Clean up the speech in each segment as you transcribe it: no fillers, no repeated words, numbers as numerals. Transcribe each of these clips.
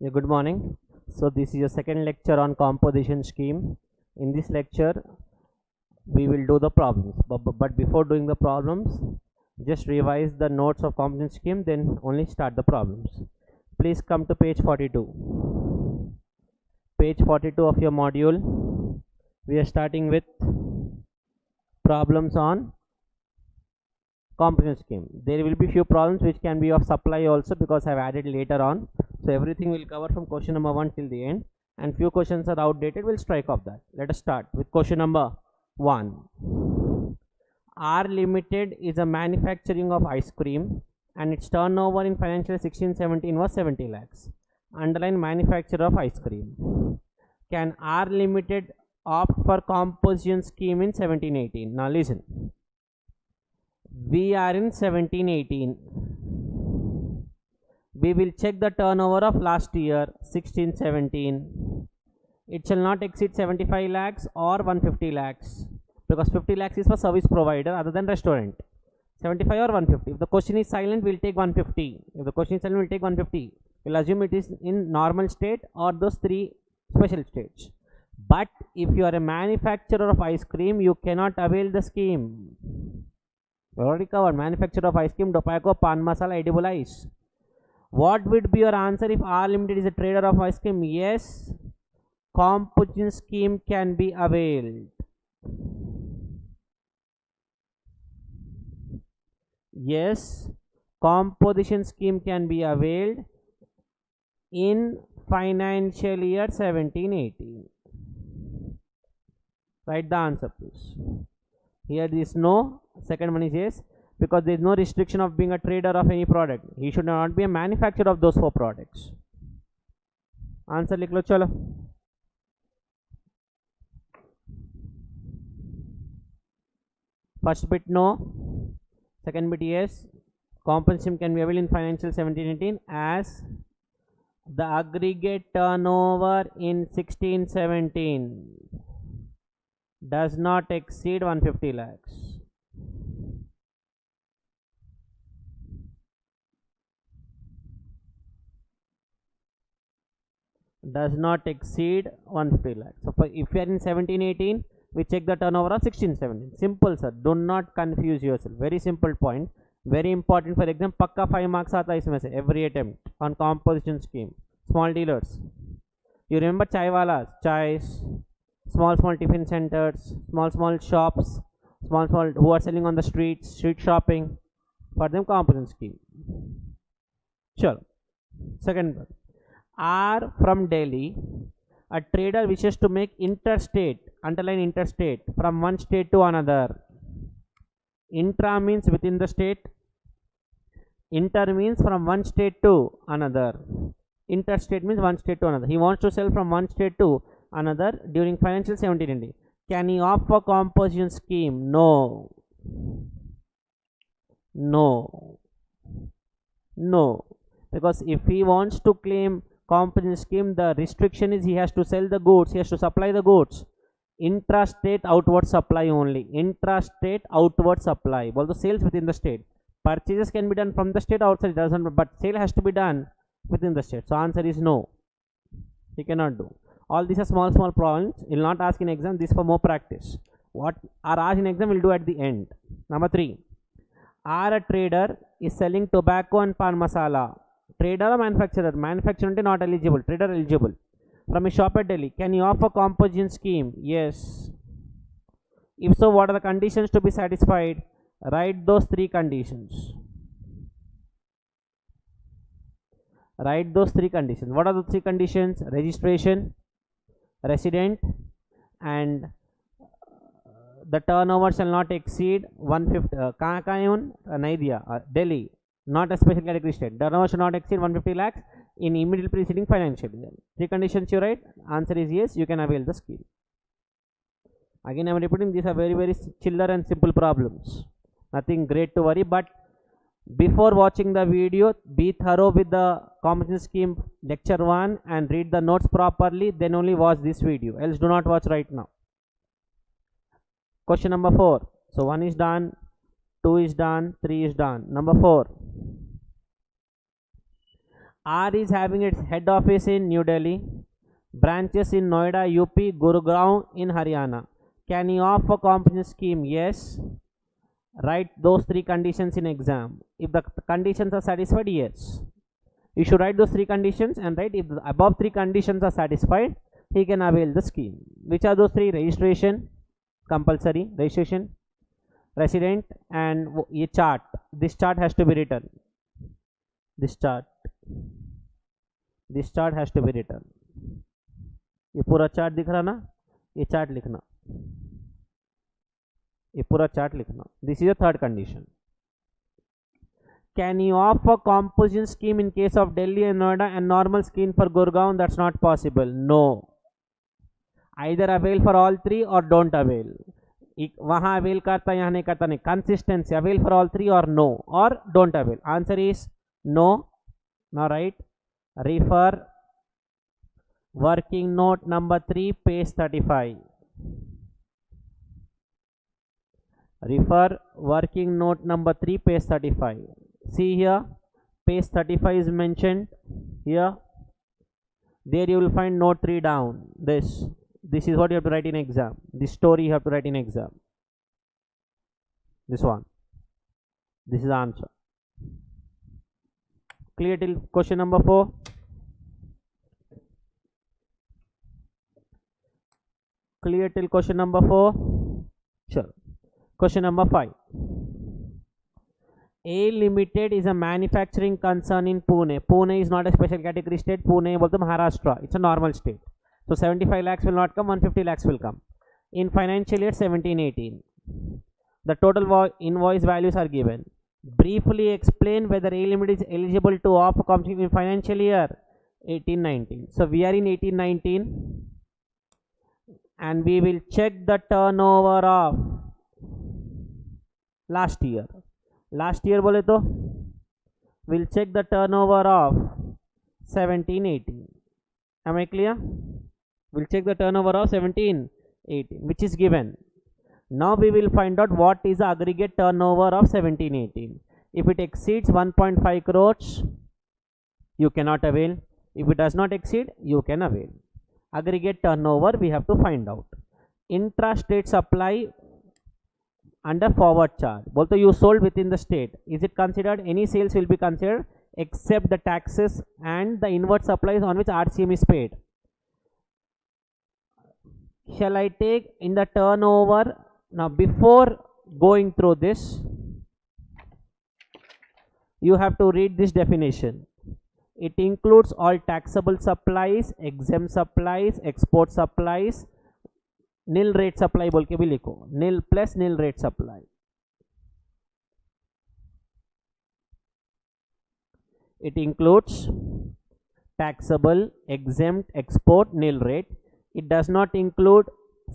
Yeah, good morning. So this is your second lecture on composition scheme. In this lecture, we will do the problems. But before doing the problems, just revise the notes of composition scheme, then only start the problems. Please come to page 42. Page 42 of your module. We are starting with problems on composition scheme. There will be few problems which can be of supply also because I have added later on. So everything will cover from question number 1 till the end, and few questions are outdated. We'll strike off that. Let us start with question number 1. R Limited is a manufacturing of ice cream and its turnover in financial 16-17 was 70 lakhs. Underline manufacturer of ice cream. Can R Limited opt for composition scheme in 17-18? Now listen. We are in 17-18. We will check the turnover of last year 16-17. It shall not exceed 75 lakhs or 150 lakhs because 50 lakhs is for service provider other than restaurant. 75 or 150. If the question is silent, we'll take 150. If the question is silent, we'll take 150. We'll assume it is in normal state or those three special states. But if you are a manufacturer of ice cream, you cannot avail the scheme. We already covered manufacturer of ice cream, tobacco, pan masala, edible ice. What would be your answer if R Limited is a trader of ice cream? Yes, composition scheme can be availed. Yes, composition scheme can be availed in financial year 17-18. Write the answer, please. Here there is no. Second one is yes, because there is no restriction of being a trader of any product. He should not be a manufacturer of those 4 products. Answer लिख लो चलो. First bit no, second bit yes. Compensation can be available in financial 17-18 as the aggregate turnover in 16-17 does not exceed 150 lakhs. Does not exceed 150 lakhs. So if you are in 17-18, we check the turnover of 16-17. Simple sir, do not confuse yourself. Very simple point, very important for exam. Pakka 5 marks आता है इसमें से every attempt on composition scheme. Small dealers, you remember chai walas, chais, small tiffin centers, small shops, small who are selling on the streets, street shopping. For them composition scheme. Sure. Second one. R from Delhi, a trader wishes to make interstate, underline interstate, from one state to another. Intra means within the state, inter means from one state to another. Interstate means one state to another. He wants to sell from one state to another during financial 17-18. Can he opt for composition scheme? No. Because if he wants to claim composition scheme, the restriction is he has to sell the goods, he has to supply the goods. Intrastate outward supply only. Intrastate outward supply. Although sales within the state. Purchases can be done from the state outside, doesn't, but sale has to be done within the state. So answer is no. He cannot do. All these are small problems. He will not ask in exam. This for more practice. What are asked in exam will do at the end. Number 3. Are a trader is selling tobacco and pan masala. Trader or manufacturer? Manufacturer not eligible, trader eligible. From a shop at Delhi, can you offer composition scheme? Yes. If so, what are the conditions to be satisfied? Write those 3 conditions. Write those 3 conditions. What are the 3 conditions? Registration, resident, and the turnover shall not exceed 150. कहाँ है उन? नहीं दिया. Delhi. Not a special category state. Turnover should not exceed 150 lakhs in immediately preceding financial year. 3 conditions you write. Answer is yes, you can avail the scheme. Again I am repeating, these are very chiller and simple problems. Nothing great to worry, but before watching the video, be thorough with the composition scheme lecture 1 and read the notes properly, then only watch this video. Else do not watch right now. Question number 4. So 1 is done, 2 is done, 3 is done. Number 4. R is having its head office in New Delhi, branches in Noida, UP, Gurugram in Haryana. Can you offer composition scheme? Yes. Write those three conditions in exam. If the conditions are satisfied, yes. You should write those three conditions and write if the above three conditions are satisfied, he can avail the scheme. Which are those three? Registration, compulsory registration, resident, and a chart. This chart has to be written. This chart has to be written. ये पूरा chart दिख रहा ना, ये chart लिखना, ये पूरा chart लिखना. This is the third condition. Can you offer composition scheme in case of Delhi and Noida and normal scheme for Gurgaon? That's not possible. No. Either avail for all three or don't avail. वहाँ avail करता, यहाँ नहीं करता, नहीं. Consistency, avail for all three or no, or don't avail. Answer is no. Now write, refer working note number 3, page 35. Refer working note number 3, page 35. See here, page 35 is mentioned here. There you will find note 3 down. This is what you have to write in exam. This story you have to write in exam. This one. This is the answer. Clear till question number 4? Clear till question number 4? Sure. Question number 5. A Limited is a manufacturing concern in Pune. Pune is not a special category state. Pune is Maharashtra. It's a normal state. So 75 lakhs will not come, 150 lakhs will come. In financial year 17-18. The total invoice values are given. Briefly explain whether A Limited is eligible to offer compensation in financial year 18-19. So we are in 18-19 and we will check the turnover of last year. Last year bole to we'll check the turnover of 17-18. Am I clear? We'll check the turnover of 17-18 which is given. Now we will find out what is the aggregate turnover of 17-18. If it exceeds 1.5 crores, you cannot avail. If it does not exceed, you can avail. Aggregate turnover we have to find out. Intra-state supply under forward charge. Both you sold within the state. Is it considered? Any sales will be considered except the taxes and the inward supplies on which RCM is paid. Shall I take in the turnover? Now before going through this, you have to read this definition. It includes all taxable supplies, exempt supplies, export supplies, nil rate supply बोल के भी लिखो, nil plus nil rate supply. It includes taxable, exempt, export, nil rate. It does not include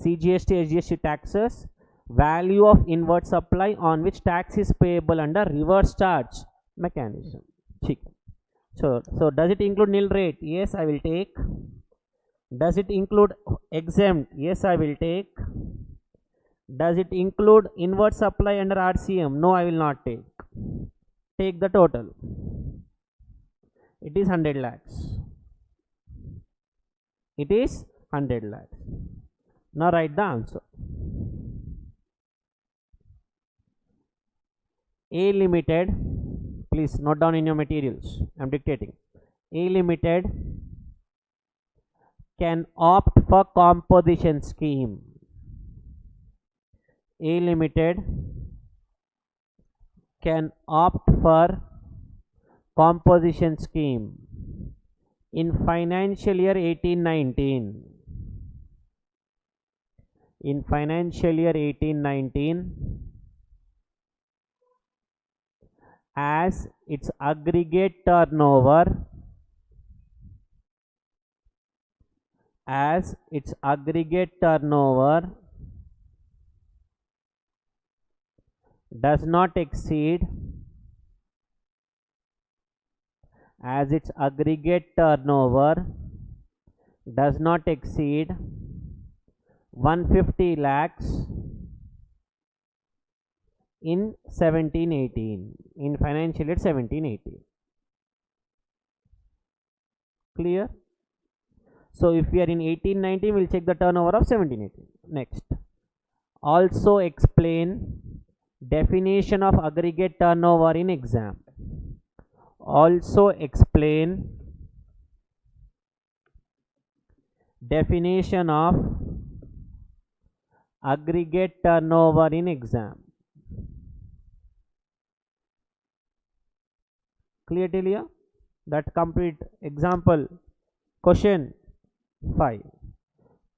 CGST, SGST taxes, value of inward supply on which tax is payable under reverse charge mechanism. So does it include nil rate? Yes, I will take. Does it include exempt? Yes, I will take. Does it include inward supply under RCM? No, I will not take. Take the total. It is 100 lakhs. It is 100 lakhs. Now write the answer. A Limited, please note down in your materials. I am dictating. A Limited can opt for composition scheme. A Limited can opt for composition scheme in financial year 18-19. In financial year 18-19, as its aggregate turnover does not exceed 150 lakhs in 17-18, in financial year 17-18. Clear? So if we are in 1819, we'll check the turnover of 1718. Next, also explain definition of aggregate turnover in exam. Also explain definition of aggregate turnover in exam. Clear till here? That complete example. Question 5.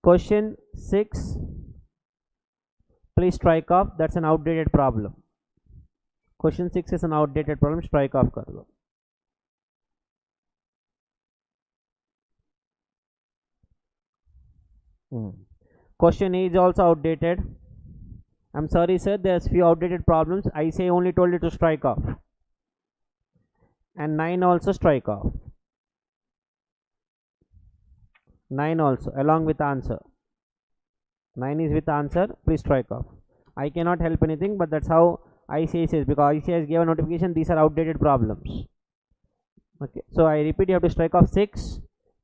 Question 6. Please strike off. That's an outdated problem. Question 6 is an outdated problem. Strike off kar do. Question A is also outdated. I'm sorry sir, there's few outdated problems. I say only told you to strike off. And 9 also strike off. 9 also along with answer. 9 is with answer. Please strike off. I cannot help anything, but that's how ICAI says, because ICAI has given notification. These are outdated problems. Okay, so I repeat, you have to strike off 6,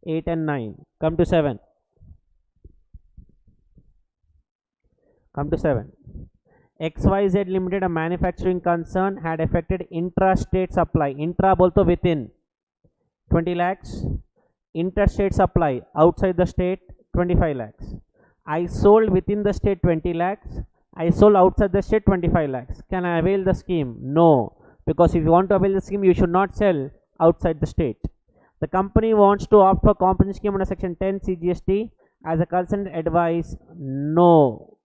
8 and 9. Come to 7. Come to 7. XYZ Limited, a manufacturing concern, had affected intrastate supply. Intra bolto within 20 lakhs. Interstate supply outside the state 25 lakhs. I sold within the state 20 lakhs. I sold outside the state 25 lakhs. Can I avail the scheme? No, because if you want to avail the scheme, you should not sell outside the state. The company wants to opt for compensation scheme under section 10 CGST. As a consultant advice, no.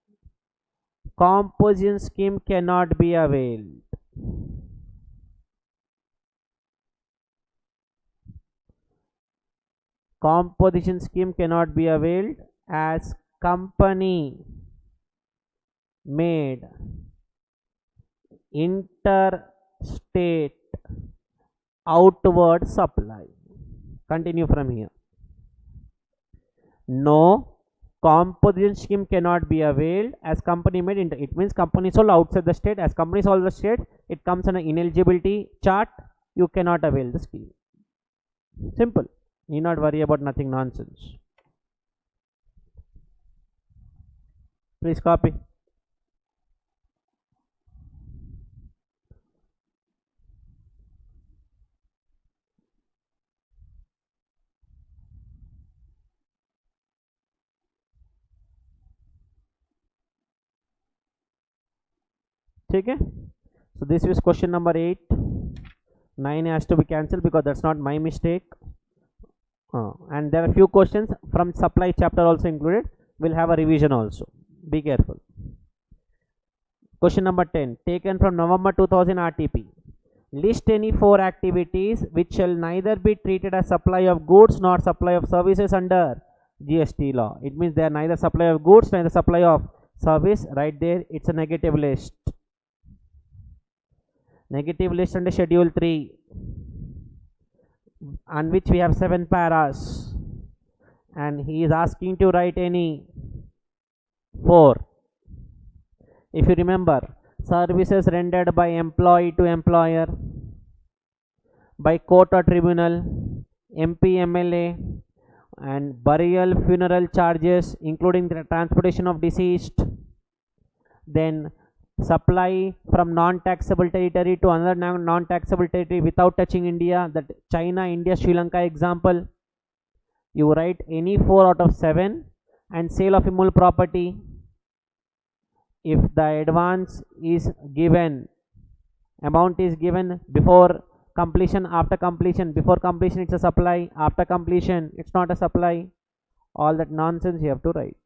Composition scheme cannot be availed. Composition scheme cannot be availed as company made interstate outward supply. Continue from here. No. Composition scheme cannot be availed as company made inter. It means company sold outside the state. As company sold the state, it comes on an ineligibility chart. You cannot avail the scheme. Simple. Need not worry about nothing nonsense. Please copy. Okay, so this is question number 8. 9 has to be cancelled because that's not my mistake. And there are few questions from supply chapter also included. We'll have a revision also. Be careful. Question number 10, taken from November 2000 RTP. List any 4 activities which shall neither be treated as supply of goods nor supply of services under GST law. It means they are neither supply of goods neither supply of service. Right there, it's a negative list. Negative list under schedule 3, on which we have 7 paras, and he is asking to write any 4. If you remember, services rendered by employee to employer, by court or tribunal, MP, MLA, and burial funeral charges including the transportation of deceased, then supply from non-taxable territory to another non-taxable territory without touching India, that China, India, Sri Lanka example. You write any 4 out of 7. And sale of immovable property, if the advance is given, amount is given before completion, after completion, before completion it's a supply, after completion it's not a supply. All that nonsense you have to write.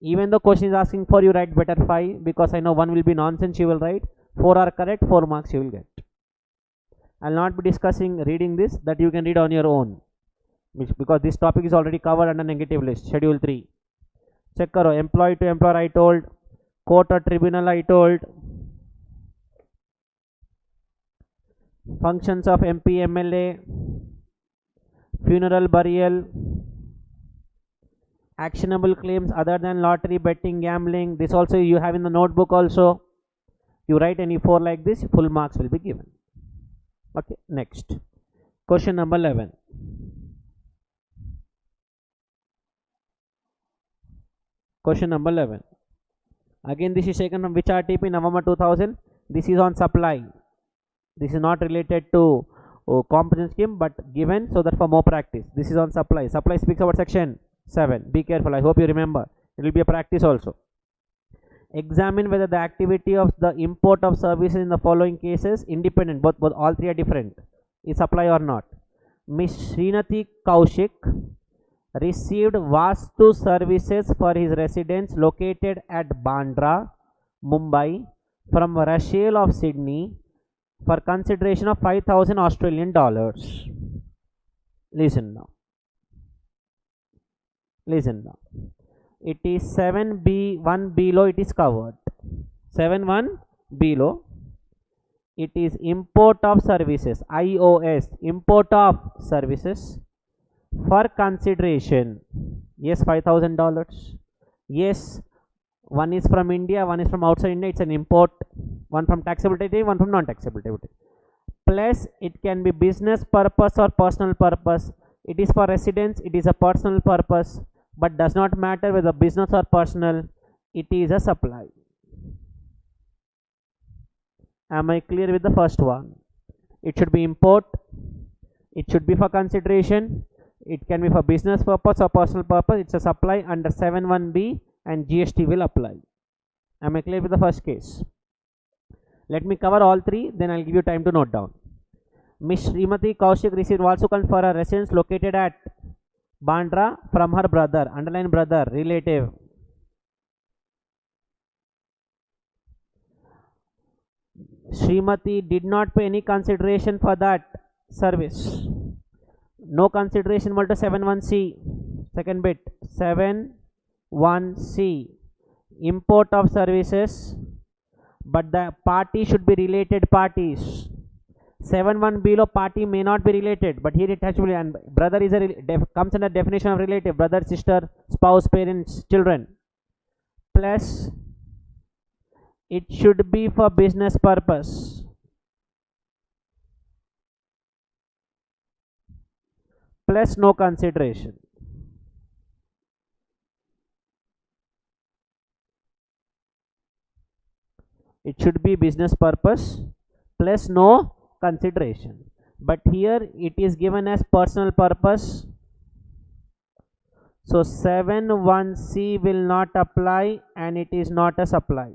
Even though question is asking for you write better 5, because I know 1 will be nonsense you will write. 4 are correct, 4 marks you will get. I will not be discussing reading this, that you can read on your own, because this topic is already covered under negative list, schedule 3. Check karo, employee to employer I told, court or tribunal I told, functions of MP, MLA, funeral, burial, actionable claims other than lottery, betting, gambling. This also you have in the notebook also. You write any 4 like this, full marks will be given. Okay, next question number 11. Question number 11. Again, this is taken from which RTP? November 2000. This is on supply. This is not related to compensation scheme, but given so that for more practice. This is on supply. Supply speaks about section 7. Be careful. I hope you remember. It will be a practice also. Examine whether the activity of the import of services in the following cases independent. Both all three are different. Is supply or not? Miss Srinati Kaushik received Vastu services for his residence located at Bandra, Mumbai from Rachel of Sydney for consideration of 5,000 Australian dollars. Listen now. Listen now. It is 7B1 below, it is covered. 7.1 below. It is import of services, IOS, import of services for consideration. Yes, $5,000. Yes, one is from India, one is from outside India. It's an import. One from taxable territory, one from non-taxable territory. Plus, it can be business purpose or personal purpose. It is for residence. It is a personal purpose, but does not matter whether business or personal. It is a supply. Am I clear with the first one? It should be import. It should be for consideration. It can be for business purpose or personal purpose. It's a supply under 7.1b and GST will apply. Am I clear with the first case? Let me cover all three, then I'll give you time to note down. Miss Srimati Kaushik received Valsukan for her residence located at Bandra from her brother, underline brother, relative. Srimati did not pay any consideration for that service. No consideration equal to 7.1c. Second bit, 7.1c. Import of services, but the party should be related parties. 7.1 below party may not be related, but here it has to be, and brother is comes under definition of relative, brother, sister, spouse, parents, children. Plus, it should be for business purpose. Plus no consideration. It should be business purpose plus no consideration. But here it is given as personal purpose. So 7.1c will not apply and it is not a supply.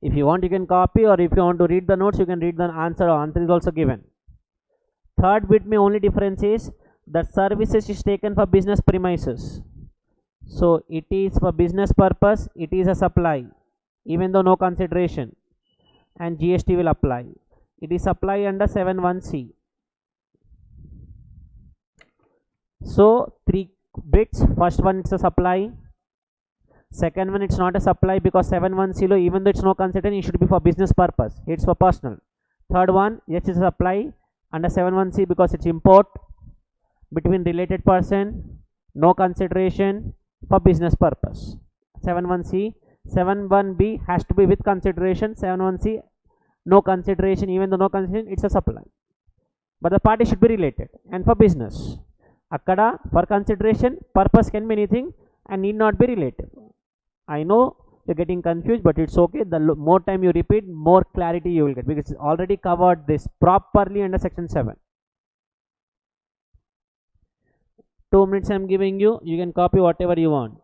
If you want, you can copy, or if you want to read the notes, you can read the answer. Answer is also given. Third bit may only difference is that services is taken for business premises. So it is for business purpose, it is a supply, even though no consideration, and GST will apply. It is supply under 7.1c. So three bits. First one, it's a supply. Second one, it's not a supply because 7.1c low, even though it's no consideration, it should be for business purpose. It's for personal. Third one, yes, it's a supply under 7.1c because it's import between related person, no consideration, for business purpose. 7.1c. 7.1b has to be with consideration. 7.1c no consideration, even though no consideration, it's a supply, but the party should be related. And for business, akkada for consideration, purpose can be anything and need not be related. I know you're getting confused, but it's okay. The more time you repeat, more clarity you will get, because it's already covered this properly under section 7. 2 minutes I'm giving you. You can copy whatever you want.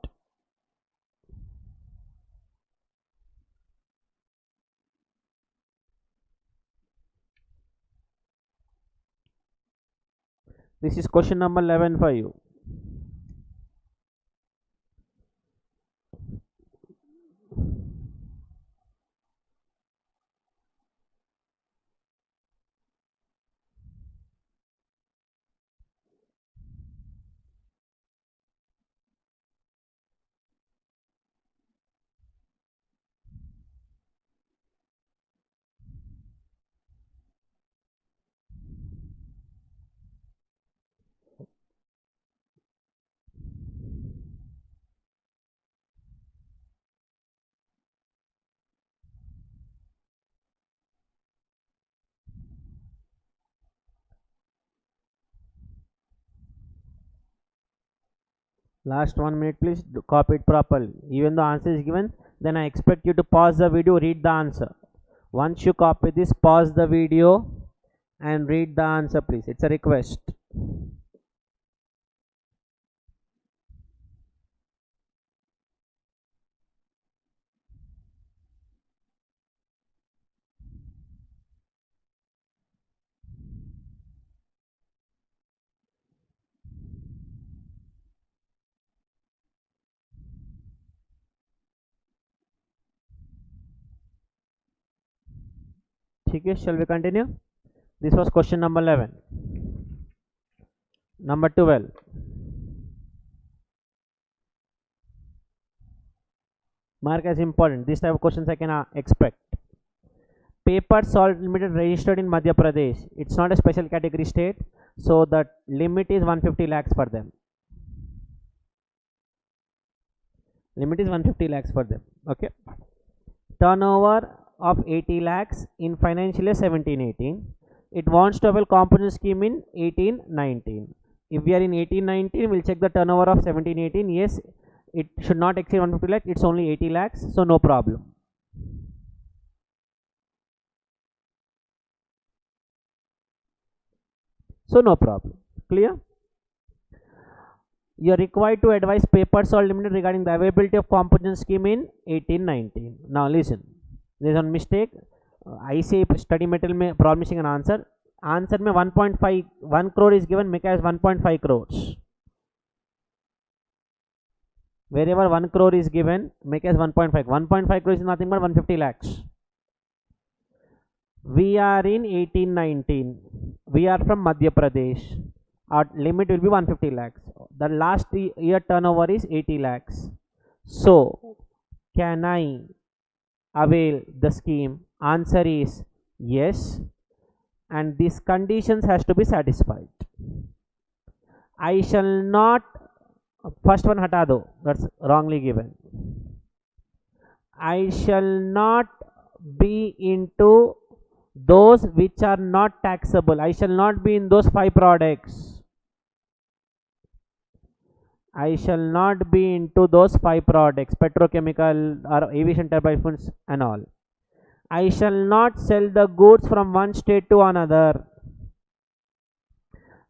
This is question number 11 for you. Last 1 minute, please copy it properly. Even though answer is given, then I expect you to pause the video, read the answer. Once you copy this, pause the video and read the answer, please. It's a request. Okay, shall we continue? This was question number 11. Number 12. Mark as important. This type of questions I can expect. Paper Salt Limited registered in Madhya Pradesh. It's not a special category state, so the limit is 150 lakhs for them. Limit is 150 lakhs for them. Okay. Turnover of 80 lakhs in financial year 17-18. It wants to avail component scheme in 18-19. If we are in 18-19, we'll check the turnover of 17-18. Yes, it should not exceed 150 lakhs. It's only 80 lakhs, so no problem. So no problem. Clear? You are required to advise Paper Salt Limited regarding the availability of composition scheme in 18-19. Now listen, there is one mistake. ICAI study material में problem missing an answer. Answer में 1 crore is given, make as 1.5 crores. Wherever 1 crore is given, make as 1.5. 1.5 crore is nothing but 150 lakhs. We are in 18-19. We are from Madhya Pradesh. Our limit will be 150 lakhs. The last year turnover is 80 lakhs. So, can I avail the scheme? Answer is yes. And these conditions has to be satisfied. I shall not, first one hata do, that's wrongly given. I shall not be into those which are not taxable. I shall not be in those 5 products. I shall not be into those 5 products, petrochemical or aviation turbines and all. I shall not sell the goods from one state to another.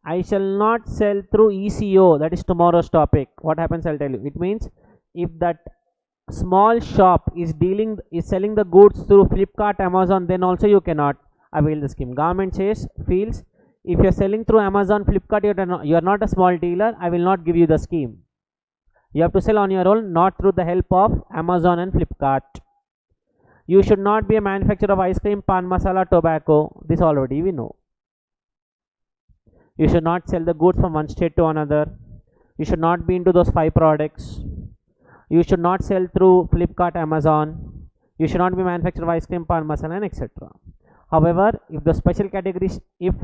I shall not sell through ECO, that is tomorrow's topic. What happens, I'll tell you. It means if that small shop is selling the goods through Flipkart, Amazon, then also you cannot avail the scheme. Government feels if you are selling through Amazon, Flipkart, you are not a small dealer, I will not give you the scheme. You have to sell on your own, not through the help of Amazon and Flipkart. You should not be a manufacturer of ice cream, pan masala, tobacco. This already we know. You should not sell the goods from one state to another. You should not be into those 5 products. You should not sell through Flipkart, Amazon. You should not be manufacturer of ice cream, pan masala, and etc. However, if the special categories, if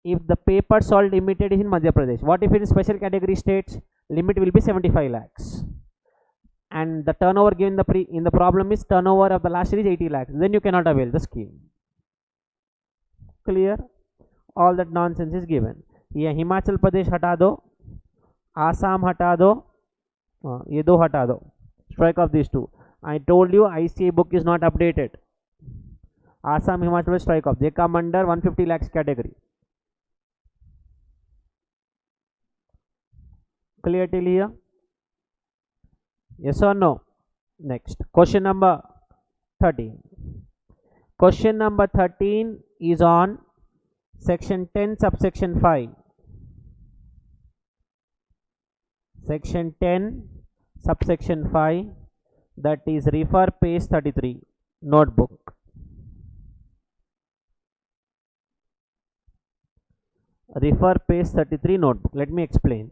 the Paper Salt Limited is in Madhya Pradesh, what if it is special category states? Limit will be 75 lakhs. And the turnover given in the problem is turnover of the last year is 80 lakhs. Then you cannot avail the scheme. Clear? All that nonsense is given. Here Himachal Pradesh hata do, Assam hata do, ye do hata do. Strike off these 2. I told you ICAI book is not updated. Assam, Himachal Pradesh, strike off. They come under 150 lakhs category. Clear till here? Yes or no? Next, question number 13. Question number 13 is on section 10 subsection 5. Section 10 subsection 5, that is refer page 33 notebook. Refer page 33 notebook. Let me explain.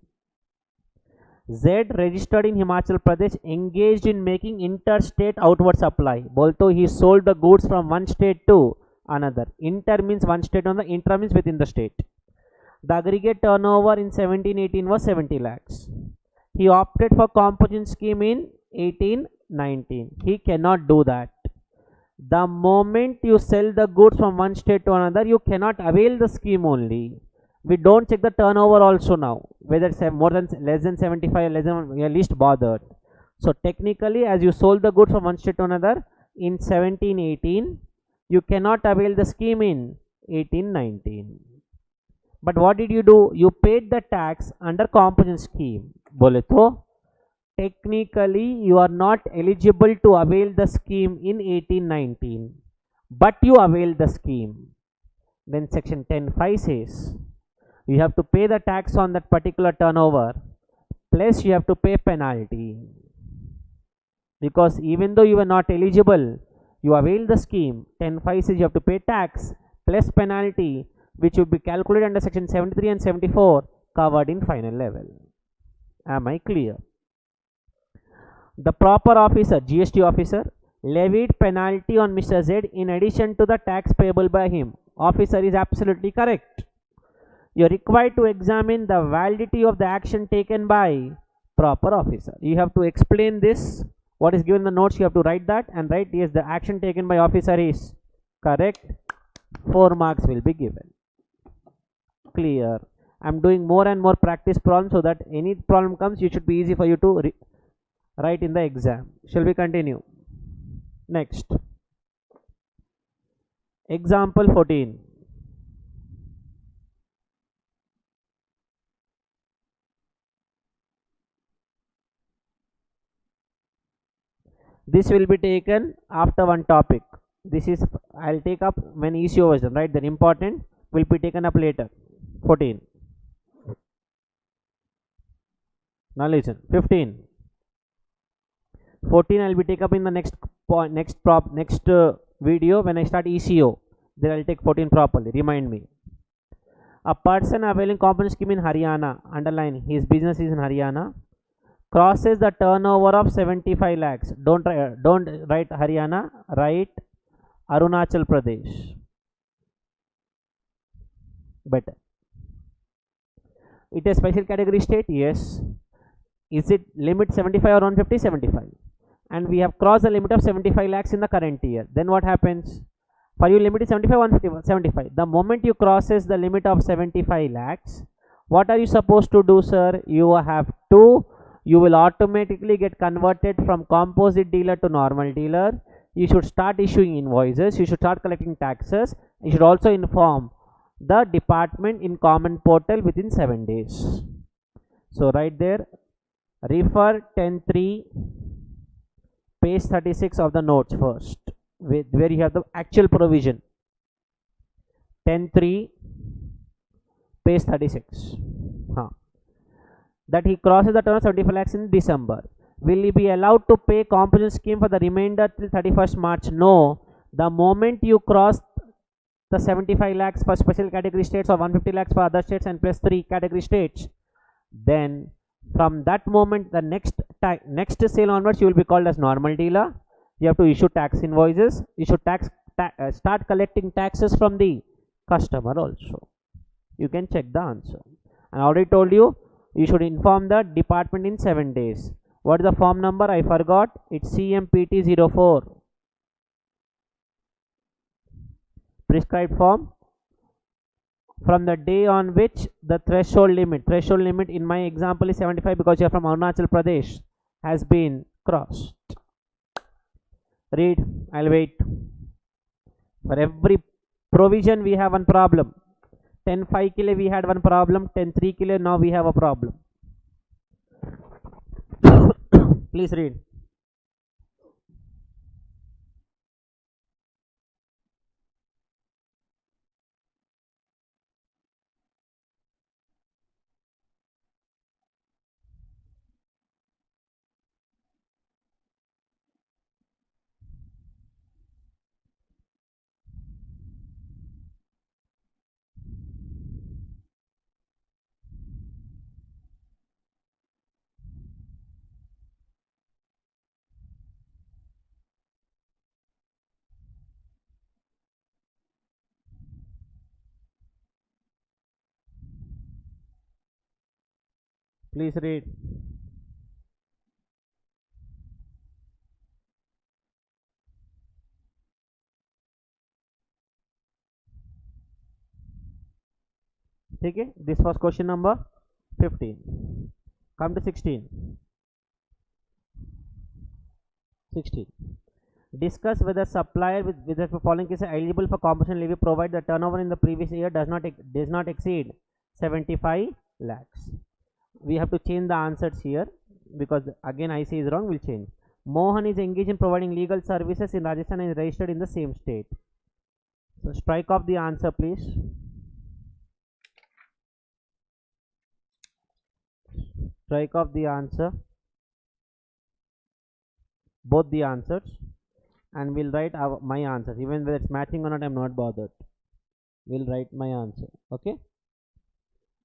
Z registered in Himachal Pradesh engaged in making interstate outward supply. Although he sold the goods from one state to another. Inter means one state on the intra means within the state. The aggregate turnover in 17-18 was 70 lakhs. He opted for composition scheme in 18-19. He cannot do that. The moment you sell the goods from one state to another, you cannot avail the scheme only. We don't check the turnover also now, whether it's more than less than 75, less than, we are least bothered. So technically, as you sold the goods from one state to another in 1718, you cannot avail the scheme in 1819. But what did you do? You paid the tax under composition scheme. Bole to technically you are not eligible to avail the scheme in 1819, but you avail the scheme. Then section 10(5) says you have to pay the tax on that particular turnover, plus you have to pay penalty, because even though you were not eligible, you avail the scheme. 10(5) says you have to pay tax plus penalty, which will be calculated under section 73 and 74, covered in final level. Am I clear? The proper officer, GST officer, levied penalty on Mr. Z in addition to the tax payable by him. Officer is absolutely correct. You are required to examine the validity of the action taken by proper officer. You have to explain this. What is given in the notes, you have to write that and write yes, the action taken by officer is correct. 4 marks will be given. Clear? I am doing more and more practice problems so that any problem comes, it should be easy for you to write in the exam. Shall we continue? Next. Example 14. This will be taken after one topic. This is, I'll take up when ECO was done, right? Then important will be taken up later. 14. Now listen. 15. 14 I'll be take up in the next point, next video when I start ECO. Then I'll take 14 properly. Remind me. A person availing component scheme in Haryana, underline his business is in Haryana, crosses the turnover of 75 lakhs. Don't write Haryana, write Arunachal Pradesh. Better. It is special category state? Yes. Is it limit 75 or 150? 75. And we have crossed the limit of 75 lakhs in the current year. Then what happens? For you limit is 75, 150, 75. The moment you crosses the limit of 75 lakhs, what are you supposed to do, sir? You will automatically get converted from composite dealer to normal dealer. You should start issuing invoices. You should start collecting taxes. You should also inform the department in common portal within 7 days. So right there, refer 10.3 page 36 of the notes first, where you have the actual provision. 10.3 page 36. That he crosses the turn of 75 lakhs in December. Will he be allowed to pay composition scheme for the remainder till 31st March? No. The moment you cross the 75 lakhs for special category states or 150 lakhs for other states and plus 3 category states, then from that moment the next sale onwards you will be called as normal dealer. You have to issue tax invoices. You should start collecting taxes from the customer also. You can check the answer. And I already told you, you should inform the department in 7 days. What is the form number? I forgot. It's CMPT04. Prescribed form. From the day on which the threshold limit in my example is 75 because you are from Arunachal Pradesh, has been crossed. Read. I'll wait. For every provision we have one problem. 10.5 kilo we had one problem. 10.3 kilo now we have a problem. Please read. Please read. ठीक है, this was question number 15. Come to 16. Discuss whether supplier with the following case are eligible for compensation levy provided the turnover in the previous year does not exceed 75 lakhs. We have to change the answers here because again IC is wrong. We'll change. Mohan is engaged in providing legal services in Rajasthan and is registered in the same state. So strike off the answer, please. Strike off the answer, both the answers, and we'll write my answers. Even whether it's matching or not, I'm not bothered. We'll write my answer. Okay,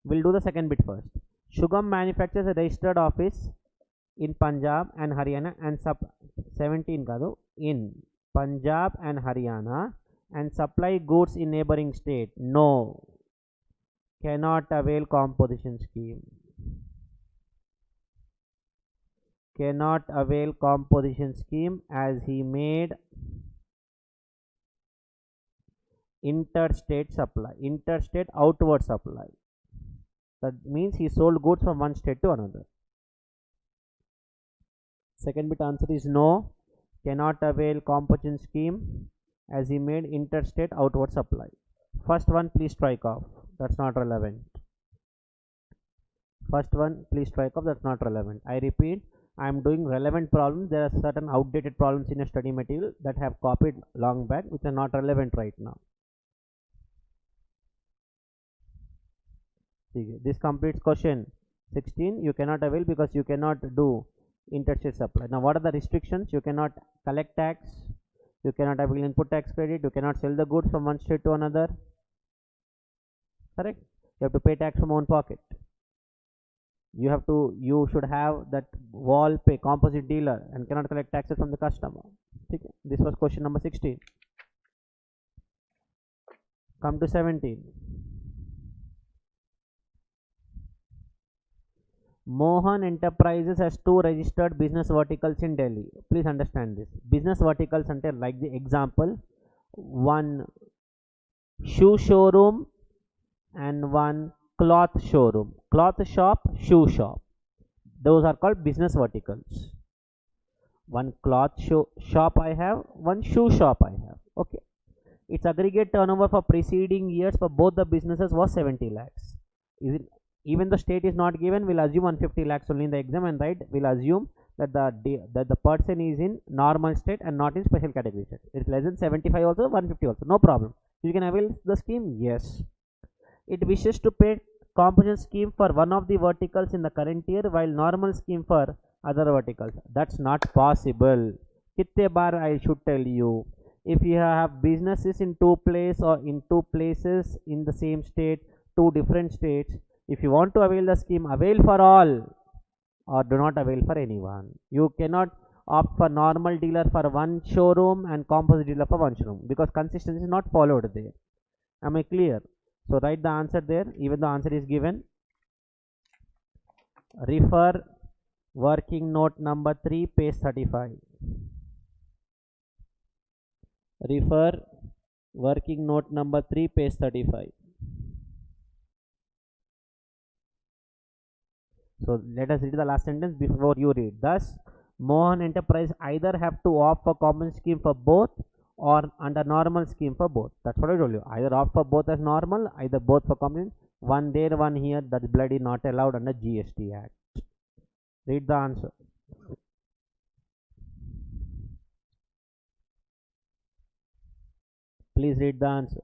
we'll do the second bit first. Shugam manufactures a registered office in Punjab and Haryana and 17 kado in Punjab and Haryana and supply goods in neighboring state. No, cannot avail composition scheme. Cannot avail composition scheme as he made interstate supply, interstate outward supply. That means he sold goods from one state to another. Second bit answer is no, cannot avail composition scheme as he made interstate outward supply. First one please strike off, that's not relevant. First one please strike off, that's not relevant. I repeat, I am doing relevant problems. There are certain outdated problems in your study material that have copied long back which are not relevant right now. This completes question 16. You cannot avail because you cannot do interstate supply. Now what are the restrictions? You cannot collect tax, you cannot avail input tax credit, you cannot sell the goods from one state to another. Correct? You have to pay tax from own pocket. You should have that wall pay composite dealer and cannot collect taxes from the customer. Okay? This was question number 16. Come to 17. Mohan Enterprises has 2 registered business verticals in Delhi. Please understand this. Business verticals ante like the example, one shoe showroom and one cloth showroom. Cloth shop, shoe shop. Those are called business verticals. One cloth shop I have, one shoe shop I have. Okay. Its aggregate turnover for preceding years for both the businesses was 70 lakhs. Even the state is not given, we'll assume 150 lakhs only in the exam, and right, we'll assume that the person is in normal state and not in special category state. It's less than 75 also, 150 also, no problem. You can avail the scheme, yes. It wishes to pay composition scheme for one of the verticals in the current year while normal scheme for other verticals. That's not possible. Kitte bar I should tell you, if you have businesses in 2 places or in 2 places in the same state, 2 different states, if you want to avail the scheme, avail for all or do not avail for anyone. You cannot opt for normal dealer for one showroom and composite dealer for one showroom because consistency is not followed there. Am I clear? So write the answer there, even the answer is given. Refer working note number 3, page 35. Refer working note number 3, page 35. So let us read the last sentence before you read. Thus, Mohan Enterprise either have to opt for common scheme for both or under normal scheme for both. That's what I told you. Either opt for both as normal, either both for common. One there, one here. That's bloody not allowed under GST Act. Read the answer. Please read the answer.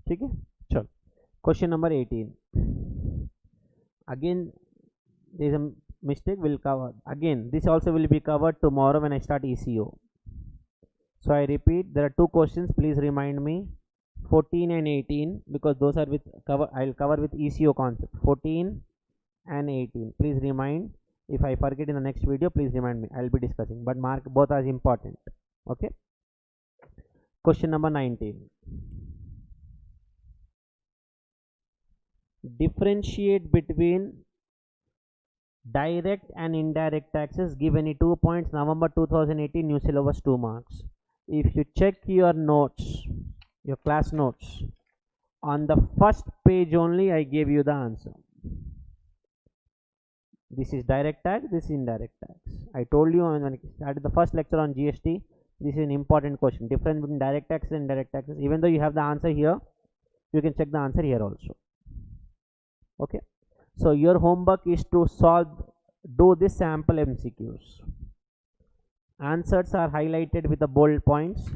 ठीक है, चलो question number 18. Again there is a mistake, will cover again. This also will be covered tomorrow when I start ECO. So I repeat, there are 2 questions, please remind me, 14 and 18, because those are with cover, I'll cover with ECO concept. 14 and 18, please remind. If I forget in the next video, please remind me, I'll be discussing, but mark both as important. Okay. Question number 19. Differentiate between direct and indirect taxes. Give any 2 points. November 2018 new syllabus, 2 marks. If you check your notes, your class notes, on the first page only I gave you the answer. This is direct tax, this is indirect tax. I told you when I started the first lecture on GST, this is an important question. Difference between direct taxes and indirect taxes. Even though you have the answer here, you can check the answer here also. Okay. So your homework is to do this sample MCQs. Answers are highlighted with the bold points.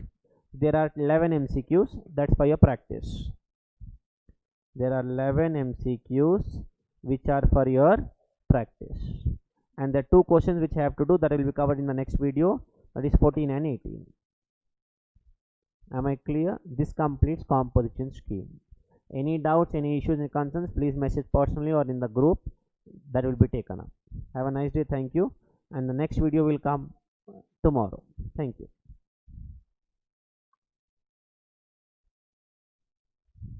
There are 11 MCQs. That's for your practice. There are 11 MCQs which are for your practice, and the 2 questions which I have to do, that will be covered in the next video, that is 14 and 18. Am I clear? This completes composition scheme. Any doubts, any issues and concerns, please message personally or in the group, that will be taken up. Have a nice day. Thank you, and the next video will come tomorrow. Thank you.